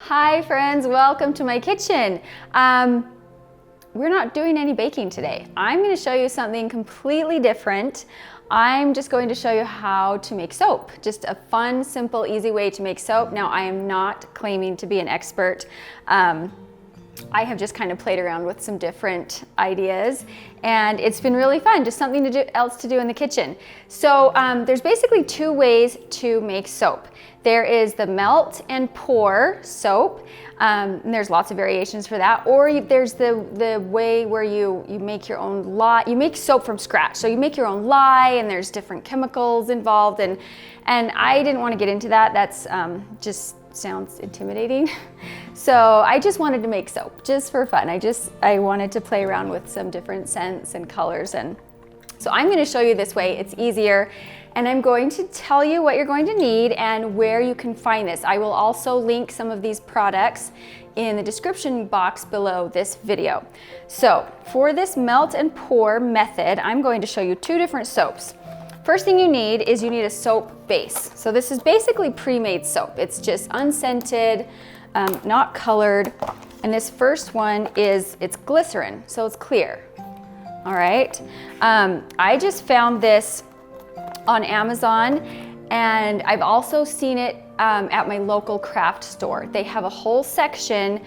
Hi friends, welcome to my kitchen. We're not doing any baking today. I'm going to show you something completely different. I'm just going to show you how to make soap. Just a fun, simple, easy way to make soap. Now, I am not claiming to be an expert. I have just kind of played around with some different ideas and it's been really fun, just something else to do in the kitchen. So there's basically two ways to make soap. There is the melt and pour soap, and there's lots of variations for that, or there's the way where you make your own lye. You make soap from scratch, so you make your own lye and there's different chemicals involved, and I didn't want to get into that. That's just sounds intimidating. So I just wanted to make soap just for fun. I wanted to play around with some different scents and colors, and so I'm going to show you this way. It's easier, and I'm going to tell you what you're going to need and where you can find this. I will also link some of these products in the description box below this video. So for this melt and pour method, I'm going to show you two different soaps. First thing you need is you need a soap base. So this is basically pre-made soap. It's just unscented, not colored. And this first one it's glycerin, so it's clear. All right. I just found this on Amazon, and I've also seen it at my local craft store. They have a whole section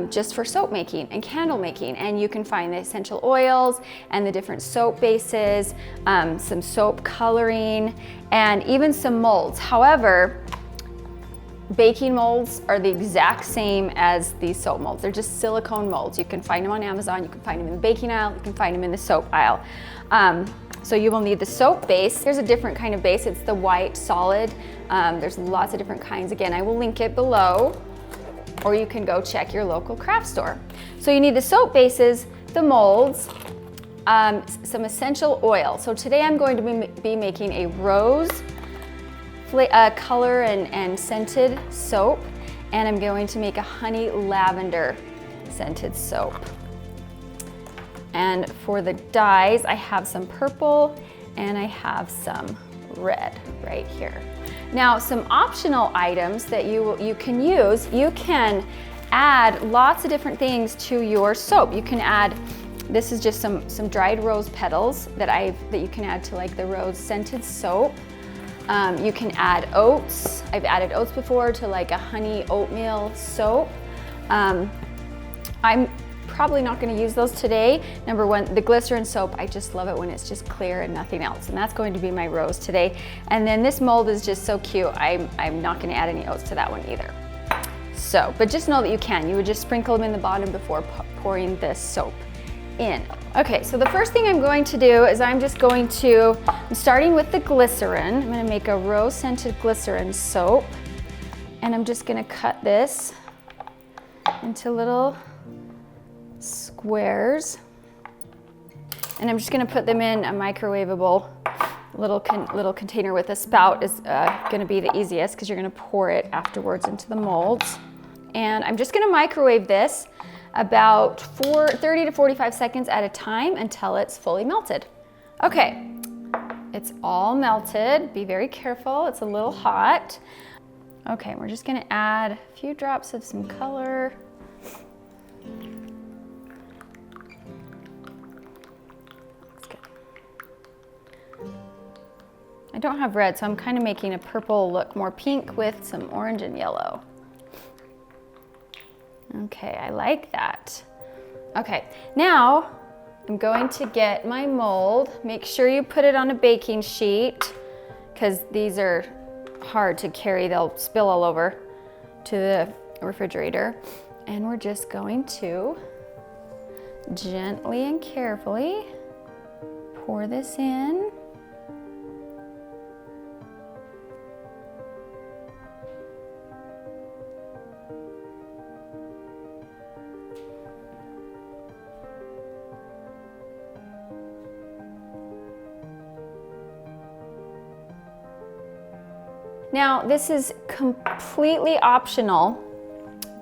just for soap making and candle making, and you can find the essential oils and the different soap bases, some soap coloring, and even some molds. However, baking molds are the exact same as these soap molds. They're just silicone molds. You can find them on Amazon, you can find them in the baking aisle, you can find them in the soap aisle. So you will need the soap base. There's a different kind of base. It's the white solid. There's lots of different kinds. Again, I will link it below, or you can go check your local craft store. So you need the soap bases, the molds, some essential oil. So today I'm going to be making a rose color and scented soap, and I'm going to make a honey lavender scented soap. And for the dyes, I have some purple and I have some red right here. Now, some optional items that you can use, you can add lots of different things to your soap. You can add, this is just some dried rose petals that you can add to like the rose scented soap. You can add oats. I've added oats before to like a honey oatmeal soap. I'm probably not going to use those today. Number one, the glycerin soap, I just love it when it's just clear and nothing else, and that's going to be my rose today. And then this mold is just so cute. I'm not going to add any oats to that one either. So, but just know that you would just sprinkle them in the bottom before pouring this soap in. Okay, so the first thing I'm going to do is I'm starting with the glycerin. I'm going to make a rose scented glycerin soap, and I'm just going to cut this into little squares, and I'm just going to put them in a microwavable little container with a spout is going to be the easiest because you're going to pour it afterwards into the molds. And I'm just going to microwave this about 30 to 45 seconds at a time until it's fully melted. Okay, it's all melted. Be very careful, it's a little hot. Okay, we're just going to add a few drops of some color. I don't have red, so I'm kind of making a purple look more pink with some orange and yellow. Okay, I like that. Okay, now I'm going to get my mold. Make sure you put it on a baking sheet because these are hard to carry. They'll spill all over to the refrigerator. And we're just going to gently and carefully pour this in. Now, this is completely optional,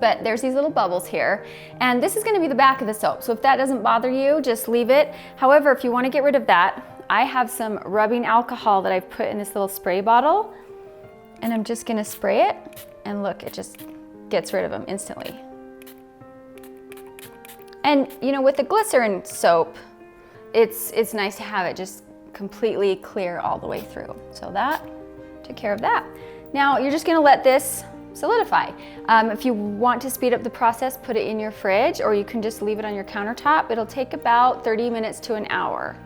but there's these little bubbles here, and this is going to be the back of the soap. So if that doesn't bother you, just leave it. However, if you want to get rid of that, I have some rubbing alcohol that I've put in this little spray bottle, and I'm just going to spray it, and look, it just gets rid of them instantly. And you know, with the glycerin soap, it's nice to have it just completely clear all the way through. So that took care of that. Now you're just gonna let this solidify. If you want to speed up the process, put it in your fridge, or you can just leave it on your countertop. It'll take about 30 minutes to an hour.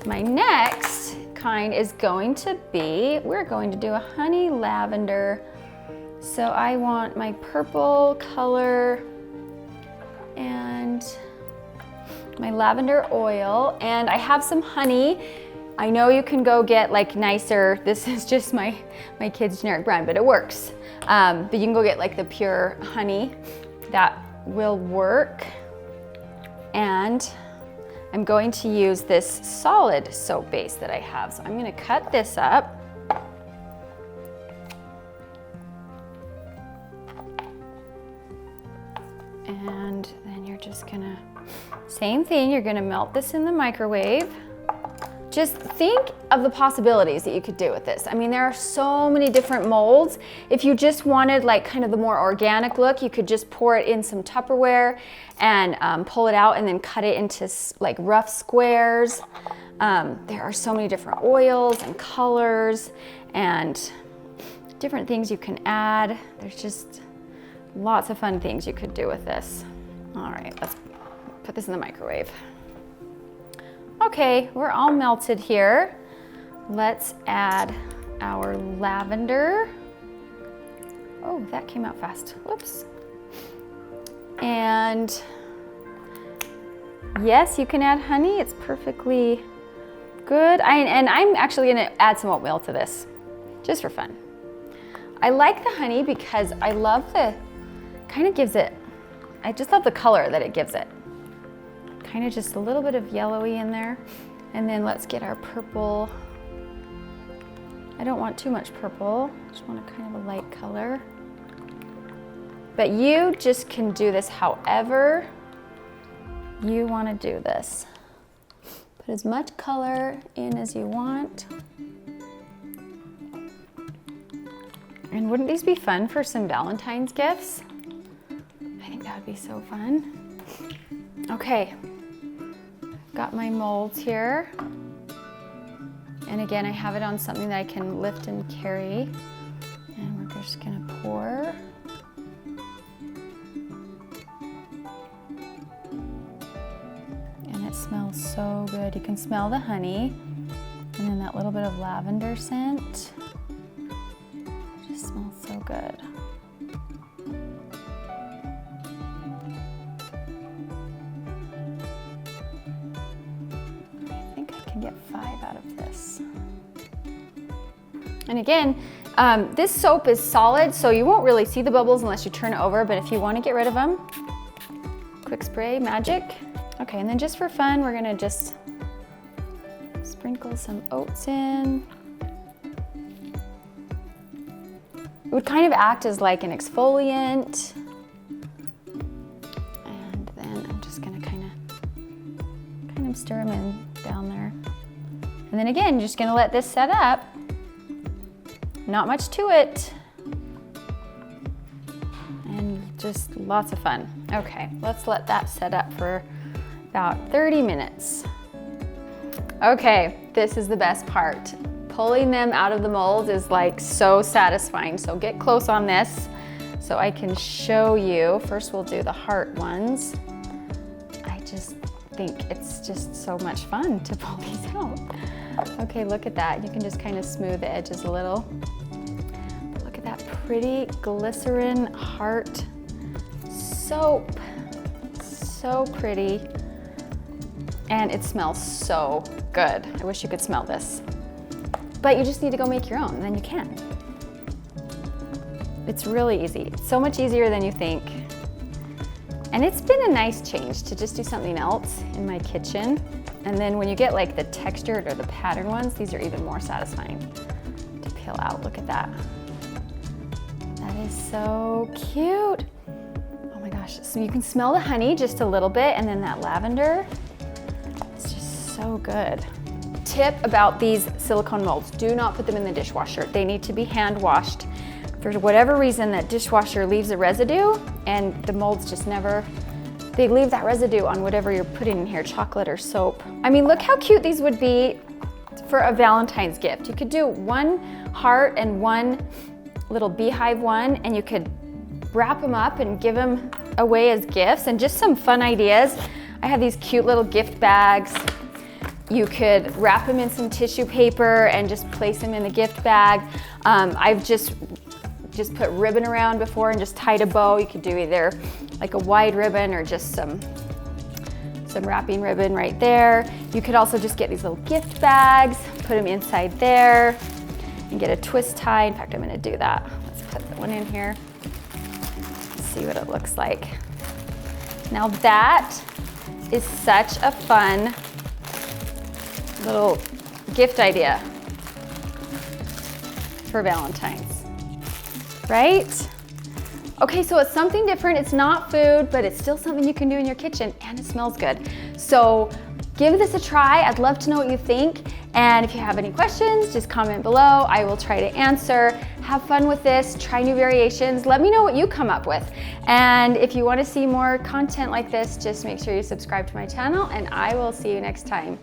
My next kind is going to be, we're going to do a honey lavender. So I want my purple color and my lavender oil, and I have some honey. I know you can go get like nicer, this is just my kid's generic brand, but it works. But you can go get like the pure honey, that will work. And I'm going to use this solid soap base that I have. So I'm gonna cut this up. And then you're just gonna, same thing, you're gonna melt this in the microwave. Just think of the possibilities that you could do with this. I mean, there are so many different molds. If you just wanted like kind of the more organic look, you could just pour it in some Tupperware and pull it out and then cut it into like rough squares. There are so many different oils and colors and different things you can add. There's just lots of fun things you could do with this. All right, let's put this in the microwave. Okay, we're all melted here. Let's add our lavender. Oh, that came out fast. Whoops. And yes, you can add honey. It's perfectly good. And I'm actually gonna add some oatmeal to this, just for fun. I like the honey because I love the, kind of gives it, I just love the color that it gives it. Kind of just a little bit of yellowy in there. And then let's get our purple. I don't want too much purple. Just want a kind of a light color. But you just can do this however you want to do this. Put as much color in as you want. And wouldn't these be fun for some Valentine's gifts? I think that would be so fun. Okay. Got my molds here. And again, I have it on something that I can lift and carry. And we're just gonna pour. And it smells so good. You can smell the honey and then that little bit of lavender scent. It just smells so good. Get 5 out of this. And again, this soap is solid, so you won't really see the bubbles unless you turn it over, but if you want to get rid of them, quick spray, magic. Okay, and then just for fun, we're gonna just sprinkle some oats in. It would kind of act as like an exfoliant. And then I'm just gonna kind of stir them in down there. And then again, you're just gonna let this set up. Not much to it. And just lots of fun. Okay, let's let that set up for about 30 minutes. Okay, this is the best part. Pulling them out of the mold is like so satisfying. So get close on this so I can show you. First we'll do the heart ones. I just think it's just so much fun to pull these out. Okay, look at that. You can just kind of smooth the edges a little. Look at that pretty glycerin heart soap. So pretty. And it smells so good. I wish you could smell this. But you just need to go make your own, and then you can. It's really easy. It's so much easier than you think. And it's been a nice change to just do something else in my kitchen. And then when you get like the textured or the pattern ones, these are even more satisfying to peel out. Look at that. That is so cute. Oh my gosh. So you can smell the honey just a little bit, and then that lavender. It's just so good. Tip about these silicone molds: do not put them in the dishwasher. They need to be hand washed for whatever reason that dishwasher leaves a residue and the molds just never, they leave that residue on whatever you're putting in here, chocolate or soap. I mean, look how cute these would be for a Valentine's gift. You could do one heart and one little beehive one, and you could wrap them up and give them away as gifts, and just some fun ideas. I have these cute little gift bags. You could wrap them in some tissue paper and just place them in the gift bag. I've just put ribbon around before and just tied a bow. You could do either like a wide ribbon or just some wrapping ribbon right there. You could also just get these little gift bags, put them inside there, and get a twist tie. In fact, I'm gonna do that. Let's put that one in here. See what it looks like. Now that is such a fun little gift idea for Valentine's, right? Okay, so it's something different. It's not food, but it's still something you can do in your kitchen, and it smells good. So give this a try. I'd love to know what you think. And if you have any questions, just comment below. I will try to answer. Have fun with this, try new variations. Let me know what you come up with. And if you want to see more content like this, just make sure you subscribe to my channel, and I will see you next time.